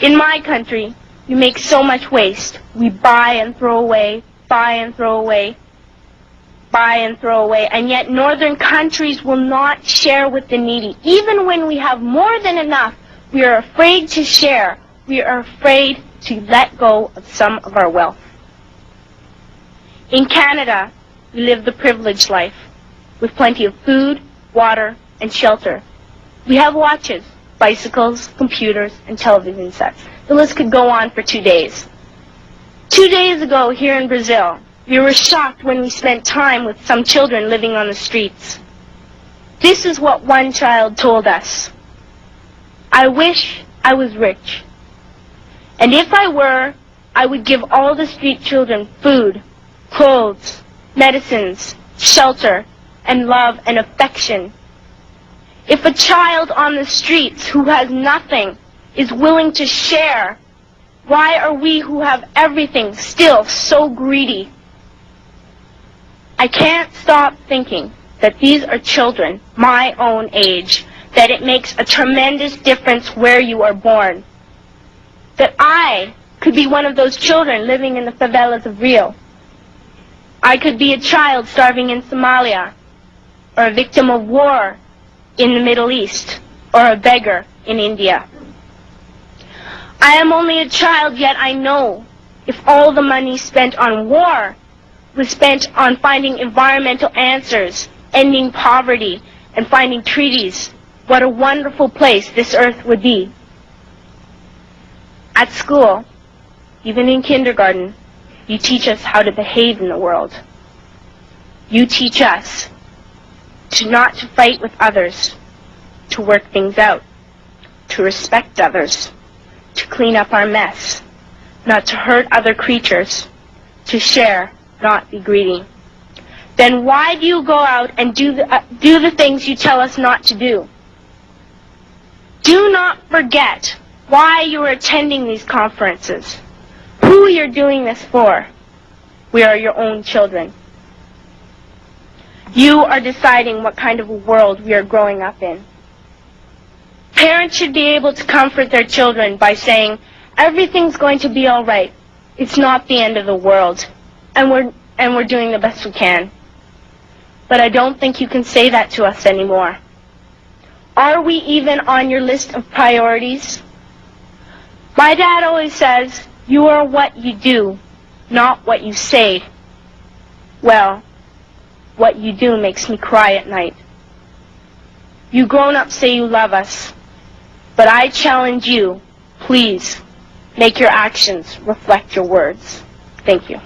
In my country, we make so much waste. We buy and throw away, buy and throw away, buy and throw away, and yet northern countries will not share with the needy. Even when we have more than enough, we are afraid to share. We are afraid to let go of some of our wealth. In Canada, we live the privileged life with plenty of food, water, and shelter. We have watches, bicycles, computers, and television sets. The list could go on for 2 days. 2 days ago here in Brazil, we were shocked when we spent time with some children living on the streets. This is what one child told us. "I wish I was rich. And if I were, I would give all the street children food, clothes, medicines, shelter, and love and affection. If a child on the streets who has nothing is willing to share, why are we who have everything still so greedy?" I can't stop thinking that these are children my own age, that it makes a tremendous difference where you are born. That I could be one of those children living in the favelas of Rio. I could be a child starving in Somalia, or a victim of war in the Middle East, or a beggar in India. I am only a child, yet I know if all the money spent on war was spent on finding environmental answers, ending poverty, and finding treaties, what a wonderful place this earth would be. At school, even in kindergarten, you teach us how to behave in the world. You teach us not to fight with others, to work things out, to respect others, to clean up our mess, not to hurt other creatures, to share, not be greedy. Then why do you go out and do the things you tell us not to do? Do not forget why you are attending these conferences, who you're doing this for. We are your own children. You are deciding what kind of a world we are growing up in. Parents should be able to comfort their children by saying, "Everything's going to be all right. It's not the end of the world, and we're doing the best we can." But I don't think you can say that to us anymore. Are we even on your list of priorities? My dad always says, "You are what you do, not what you say." Well, what you do makes me cry at night. You grown-ups say you love us, but I challenge you, please, make your actions reflect your words. Thank you.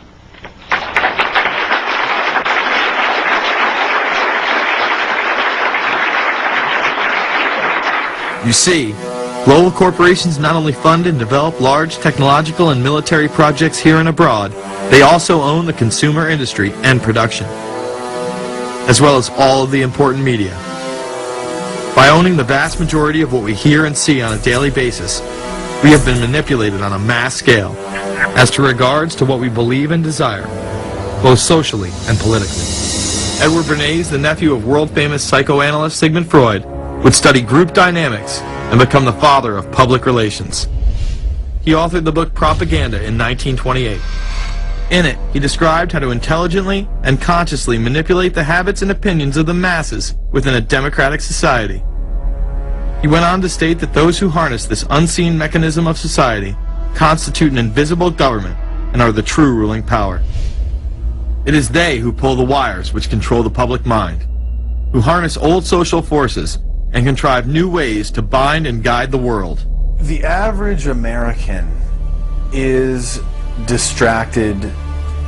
You see, global corporations not only fund and develop large technological and military projects here and abroad, they also own the consumer industry and production, as well as all of the important media. By owning the vast majority of what we hear and see on a daily basis, we have been manipulated on a mass scale as to regards to what we believe and desire, both socially and politically. Edward Bernays, the nephew of world-famous psychoanalyst Sigmund Freud, would study group dynamics and become the father of public relations. He authored the book Propaganda in 1928. In it, he described how to intelligently and consciously manipulate the habits and opinions of the masses within a democratic society. He went on to state that those who harness this unseen mechanism of society constitute an invisible government and are the true ruling power. It is they who pull the wires which control the public mind, who harness old social forces and contrive new ways to bind and guide the world. The average American is distracted,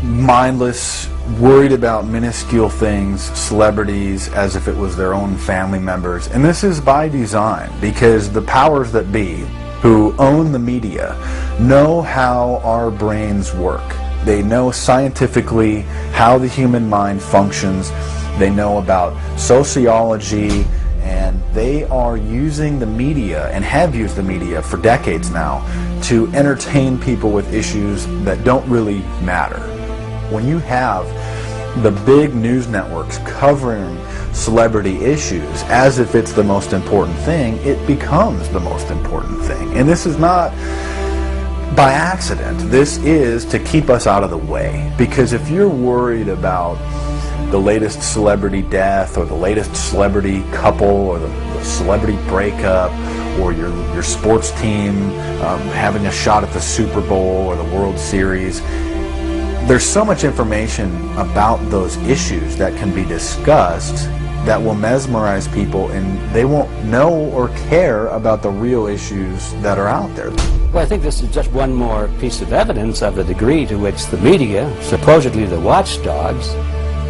mindless, worried about minuscule things, celebrities, as if it was their own family members. And this is by design, because the powers that be, who own the media, know how our brains work. They know scientifically how the human mind functions. They know about sociology, and they are using the media, and have used the media for decades now, to entertain people with issues that don't really matter. When you have the big news networks covering celebrity issues as if it's the most important thing, it becomes the most important thing. And this is not by accident. This is to keep us out of the way. Because if you're worried about the latest celebrity death or the latest celebrity couple or the celebrity breakup or your sports team having a shot at the Super Bowl or the World Series, there's so much information about those issues that can be discussed that will mesmerize people, and they won't know or care about the real issues that are out there. Well, I think this is just one more piece of evidence of the degree to which the media, supposedly the watchdogs,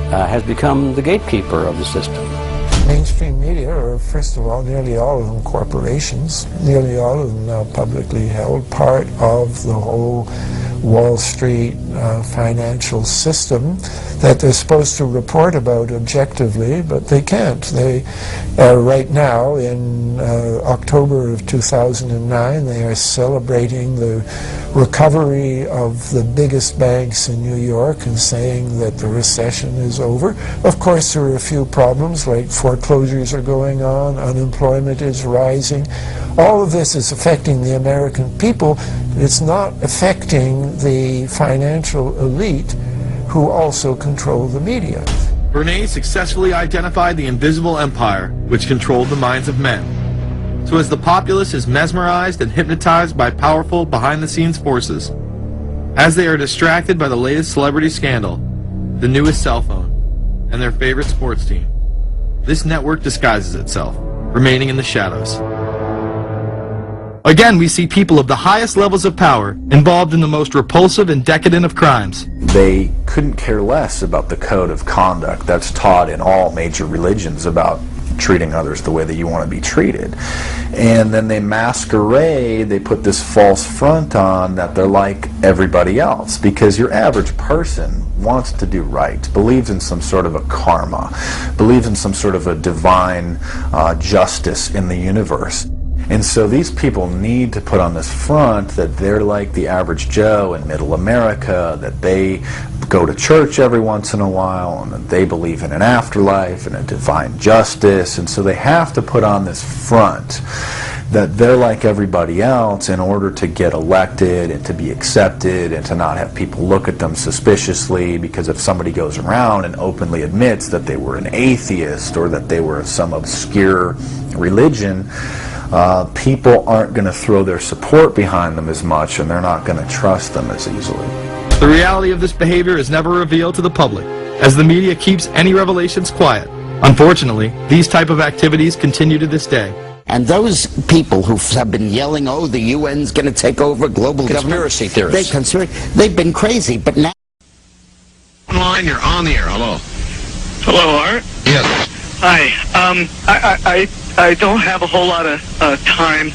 has become the gatekeeper of the system. Mainstream media are, first of all, nearly all of them corporations, nearly all of them now publicly held, part of the whole Wall Street financial system that they're supposed to report about objectively, but they can't. They right now, in October of 2009, they are celebrating the recovery of the biggest banks in New York and saying that the recession is over. Of course, there are a few problems, like foreclosures are going on, unemployment is rising. All of this is affecting the American people. It's not affecting the financial elite who also control the media. Bernays successfully identified the invisible empire which controlled the minds of men. So as the populace is mesmerized and hypnotized by powerful behind-the-scenes forces, as they are distracted by the latest celebrity scandal, the newest cell phone, and their favorite sports team, this network disguises itself, remaining in the shadows. Again, we see people of the highest levels of power involved in the most repulsive and decadent of crimes. They couldn't care less about the code of conduct that's taught in all major religions about treating others the way that you want to be treated. And then they masquerade, they put this false front on that they're like everybody else, because your average person wants to do right, believes in some sort of a karma, believes in some sort of a divine justice in the universe. And so these people need to put on this front that they're like the average Joe in middle America, that they go to church every once in a while, and that they believe in an afterlife and a divine justice. And so they have to put on this front that they're like everybody else in order to get elected and to be accepted and to not have people look at them suspiciously, because if somebody goes around and openly admits that they were an atheist or that they were of some obscure religion, people aren't going to throw their support behind them as much, and they're not going to trust them as easily. The reality of this behavior is never revealed to the public, as the media keeps any revelations quiet. Unfortunately, these type of activities continue to this day. And those people who have been yelling, oh, the UN's going to take over global Conspiracy theorists. They've been crazy, but now... Line, you're on the air. Hello. Hello, Art. Yes. Hi. I don't have a whole lot of time.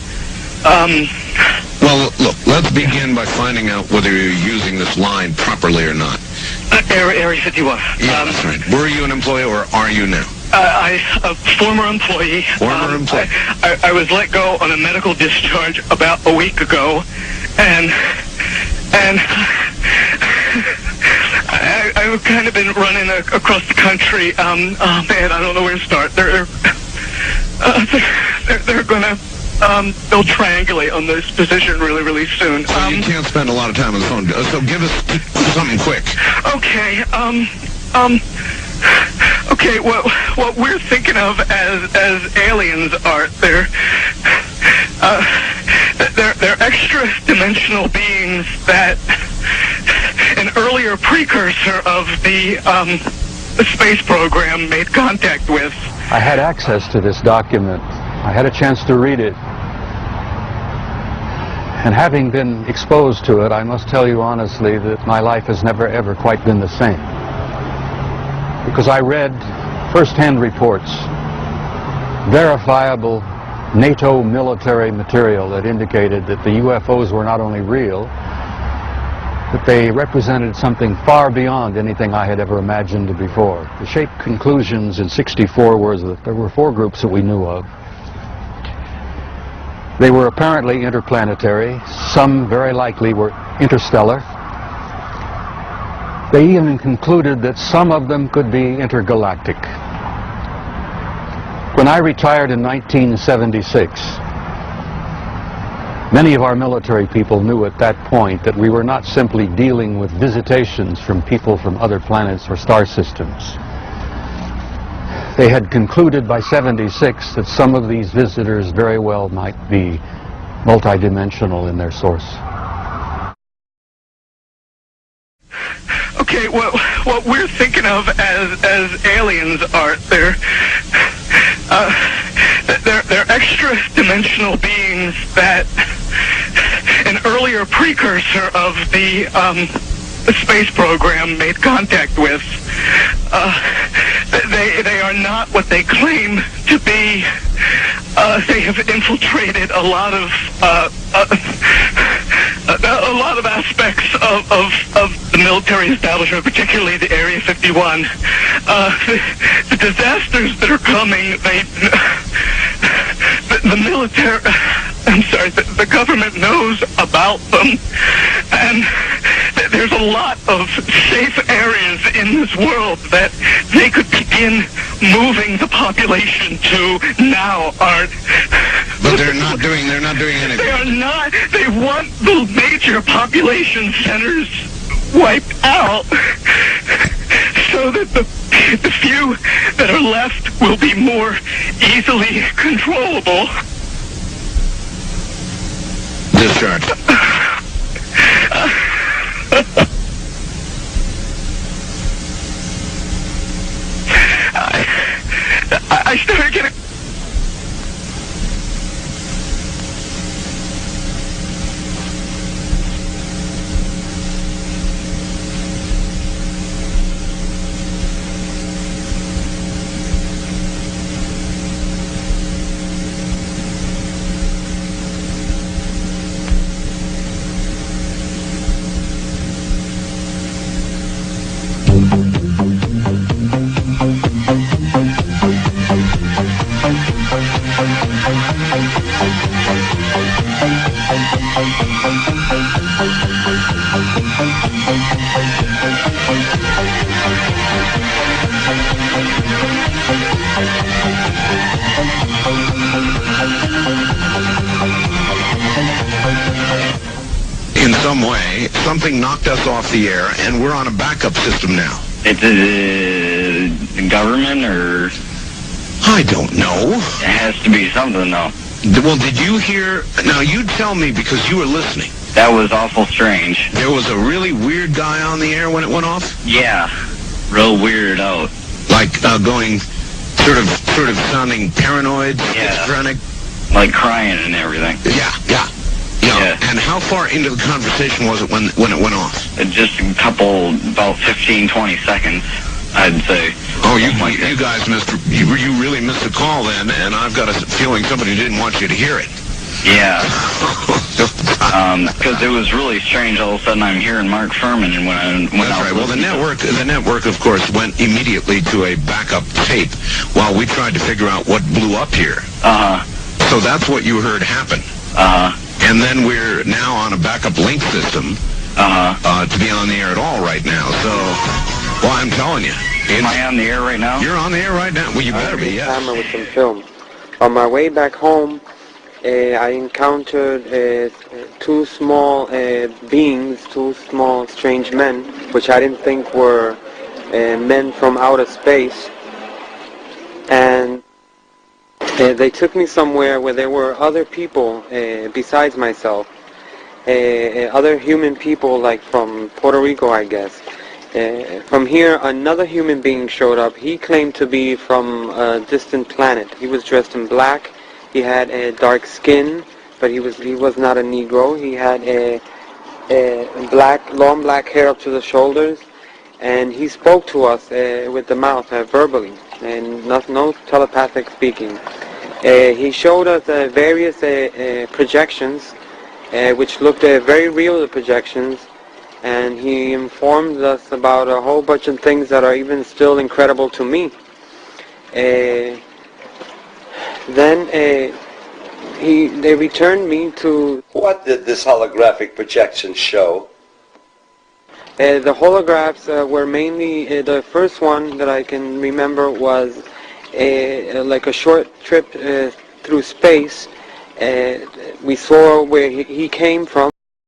Well, look, let's begin by finding out whether you're using this line properly or not. Area 51. Yeah, that's right. Were you an employee or are you now? A former employee. Former employee. I was let go on a medical discharge about a week ago, and I've kind of been running across the country. Oh man, I don't know where to start. They're gonna they'll triangulate on this position really soon. So you can't spend a lot of time on the phone. So give us something quick. Okay. Okay. What we're thinking of as aliens are they're extra-dimensional beings that an earlier precursor of the space program made contact with. I had access to this document. I had a chance to read it. And having been exposed to it, I must tell you honestly that my life has never ever quite been the same. Because I read first-hand reports, verifiable NATO military material that indicated that the UFOs were not only real, but they represented something far beyond anything I had ever imagined before. The shape conclusions in '64 were that there were 4 groups that we knew of. They were apparently interplanetary. Some very likely were interstellar. They even concluded that some of them could be intergalactic. When I retired in 1976, many of our military people knew at that point that we were not simply dealing with visitations from people from other planets or star systems. They had concluded by 76 that some of these visitors very well might be multidimensional in their source. Okay, well, what we're thinking of as aliens are they're extra-dimensional beings that an earlier precursor of the space program made contact with. They are not what they claim to be. They have infiltrated a lot of aspects of the military establishment, particularly the Area 51. The disasters that are coming, the military, I'm sorry, the government knows about them, and there's a lot of safe areas in this world that they could begin moving the population to now. But they're not doing anything. They are not. They want the major population centers wiped out so that the few that are left will be more easily controllable. Discharge. I started getting... In some way, something knocked us off the air, and we're on a backup system now. It's the government, or? I don't know. It has to be something, though. Well, did you hear? Now, you tell me, because you were listening. That was awful strange. There was a really weird guy on the air when it went off? Yeah, real weirded out. Like, going, sort of sounding paranoid, schizophrenic? Like crying and everything. Yeah. And how far into the conversation was it when it went off? Just a couple, about 15, 20 seconds, I'd say. Oh, you guys you really missed the call then, and I've got a feeling somebody didn't want you to hear it. Yeah. Because it was really strange. All of a sudden, I'm hearing Mark Furman, and when That's right. Well, the network, of course, went immediately to a backup tape while we tried to figure out what blew up here. So that's what you heard happen. And then we're now on a backup link system to be on the air at all right now. So, well, I'm telling you. Am I on the air right now? You're on the air right now. Well, you better be, yes. Camera with some film. On my way back home, I encountered two small beings, two small strange men, which I didn't think were men from outer space. And they took me somewhere where there were other people besides myself. Other human people, like from Puerto Rico, I guess. From here, another human being showed up. He claimed to be from a distant planet. He was dressed in black. He had a dark skin, but he was not a Negro. He had long black hair up to the shoulders, and he spoke to us with the mouth, verbally, and no telepathic speaking. He showed us various projections, which looked very real, the projections, and he informed us about a whole bunch of things that are even still incredible to me. Then they returned me to... What did this holographic projection show? The holographs were mainly, the first one that I can remember was like a short trip through space. We saw where he came from.